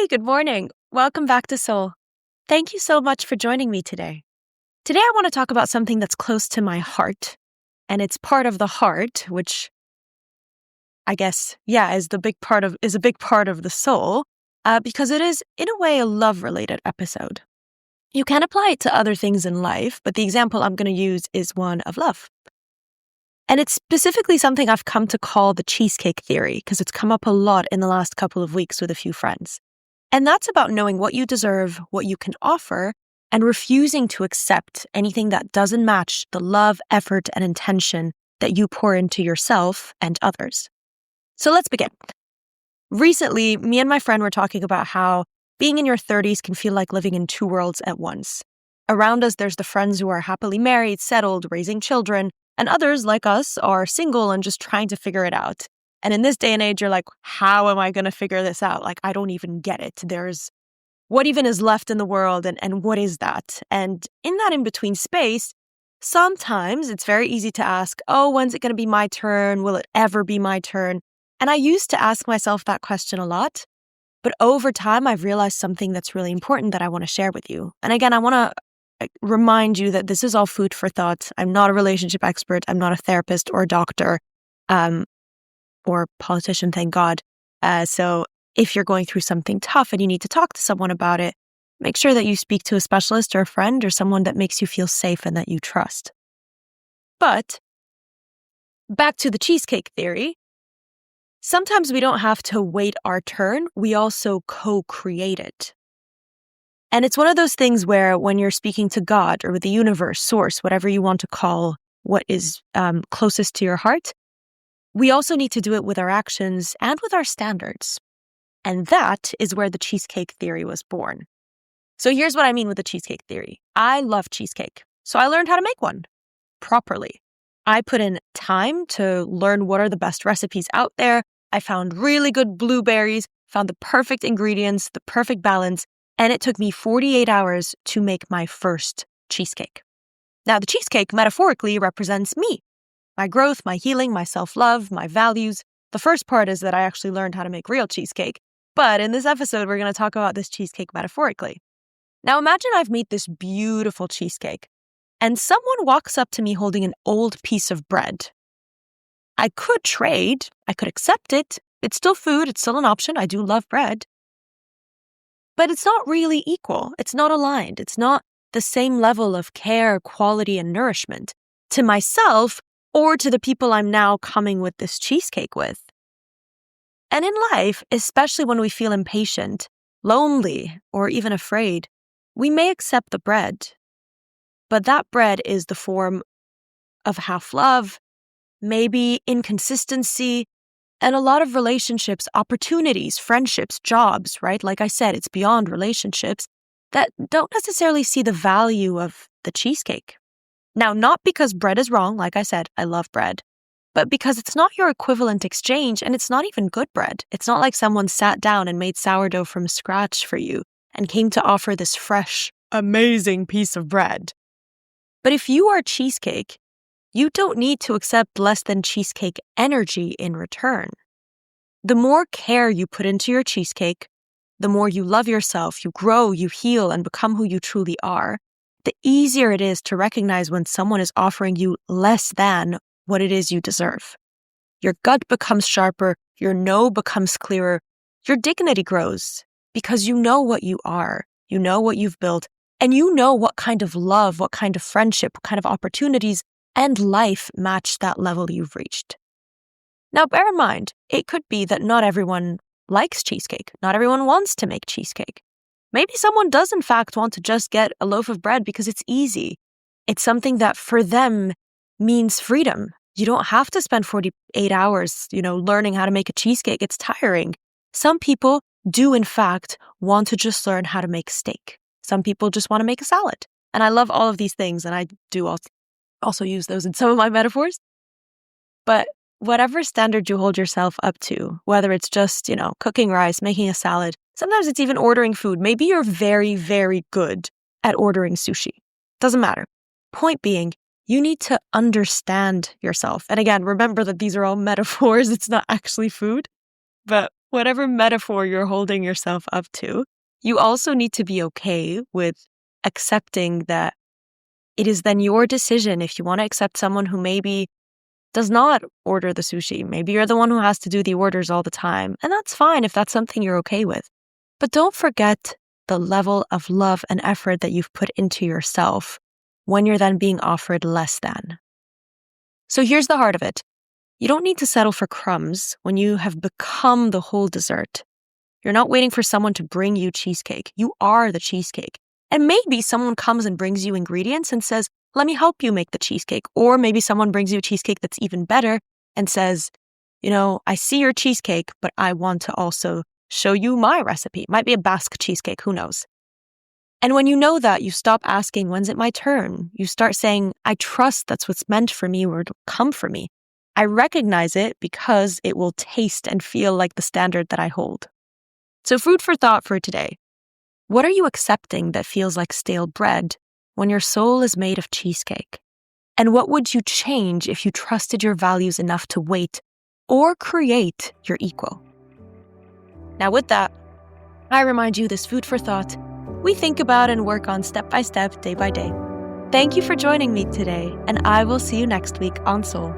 Hey, good morning. Welcome back to Soul. Thank you so much for joining me today. Today, I want to talk about something that's close to my heart, and it's part of the heart, which I guess, is a big part of the soul, because it is, in a way, a love-related episode. You can apply it to other things in life, but the example I'm going to use is one of love. And it's specifically something I've come to call the Cheesecake Theory, because it's come up a lot in the last couple of weeks with a few friends. And that's about knowing what you deserve, what you can offer, and refusing to accept anything that doesn't match the love, effort, and intention that you pour into yourself and others. So let's begin. Recently, me and my friend were talking about how being in your 30s can feel like living in two worlds at once. Around us, there's the friends who are happily married, settled, raising children, and others like us are single and just trying to figure it out. And in this day and age, you're like, how am I going to figure this out? Like, I don't even get it. There's what even is left in the world and what is that? And in that in-between space, sometimes it's very easy to ask, oh, when's it going to be my turn? Will it ever be my turn? And I used to ask myself that question a lot. But over time, I've realized something that's really important that I want to share with you. And again, I want to remind you that this is all food for thought. I'm not a relationship expert. I'm not a therapist or a doctor. Or politician, thank God. So if you're going through something tough and you need to talk to someone about it, make sure that you speak to a specialist or a friend or someone that makes you feel safe and that you trust. But back to the Cheesecake Theory, sometimes we don't have to wait our turn. We also co-create it. And it's one of those things where when you're speaking to God or with the universe, source, whatever you want to call what is closest to your heart, we also need to do it with our actions and with our standards. And that is where the Cheesecake Theory was born. So here's what I mean with the Cheesecake Theory. I love cheesecake, so I learned how to make one properly. I put in time to learn what are the best recipes out there. I found really good blueberries, found the perfect ingredients, the perfect balance, and it took me 48 hours to make my first cheesecake. Now, the cheesecake metaphorically represents me. My growth, my healing, my self-love, my values. The first part is that I actually learned how to make real cheesecake. But in this episode, we're going to talk about this cheesecake metaphorically. Now imagine I've made this beautiful cheesecake, and someone walks up to me holding an old piece of bread. I could trade. I could accept it. It's still food. It's still an option. I do love bread. But it's not really equal. It's not aligned. It's not the same level of care, quality, and nourishment to myself or to the people I'm now coming with this cheesecake with. And in life, especially when we feel impatient, lonely, or even afraid, we may accept the bread. But that bread is the form of half love, maybe inconsistency, and a lot of relationships, opportunities, friendships, jobs, right? Like I said, it's beyond relationships that don't necessarily see the value of the cheesecake. Now, not because bread is wrong, like I said, I love bread, but because it's not your equivalent exchange and it's not even good bread. It's not like someone sat down and made sourdough from scratch for you and came to offer this fresh, amazing piece of bread. But if you are cheesecake, you don't need to accept less than cheesecake energy in return. The more care you put into your cheesecake, the more you love yourself, you grow, you heal, and become who you truly are, the easier it is to recognize when someone is offering you less than what it is you deserve. Your gut becomes sharper, your no becomes clearer, your dignity grows because you know what you are, you know what you've built, and you know what kind of love, what kind of friendship, what kind of opportunities and life match that level you've reached. Now, bear in mind, it could be that not everyone likes cheesecake. Not everyone wants to make cheesecake. Maybe someone does, in fact, want to just get a loaf of bread because it's easy. It's something that for them means freedom. You don't have to spend 48 hours, learning how to make a cheesecake. It's tiring. Some people do, in fact, want to just learn how to make steak. Some people just want to make a salad. And I love all of these things, and I do also use those in some of my metaphors. But whatever standard you hold yourself up to, whether it's just, cooking rice, making a salad, sometimes it's even ordering food. Maybe you're very, very good at ordering sushi. Doesn't matter. Point being, you need to understand yourself. And again, remember that these are all metaphors. It's not actually food. But whatever metaphor you're holding yourself up to, you also need to be okay with accepting that it is then your decision if you want to accept someone who maybe does not order the sushi. Maybe you're the one who has to do the orders all the time. And that's fine if that's something you're okay with. But don't forget the level of love and effort that you've put into yourself when you're then being offered less than. So here's the heart of it. You don't need to settle for crumbs when you have become the whole dessert. You're not waiting for someone to bring you cheesecake. You are the cheesecake. And maybe someone comes and brings you ingredients and says, let me help you make the cheesecake. Or maybe someone brings you a cheesecake that's even better and says, I see your cheesecake, but I want to also show you my recipe. It might be a Basque cheesecake, who knows? And when you know that, you stop asking, when's it my turn? You start saying, I trust that's what's meant for me or it'll come for me. I recognize it because it will taste and feel like the standard that I hold. So food for thought for today. What are you accepting that feels like stale bread when your soul is made of cheesecake? And what would you change if you trusted your values enough to wait or create your equal? Now with that, I remind you this food for thought we think about and work on step by step, day by day. Thank you for joining me today, and I will see you next week on Soul.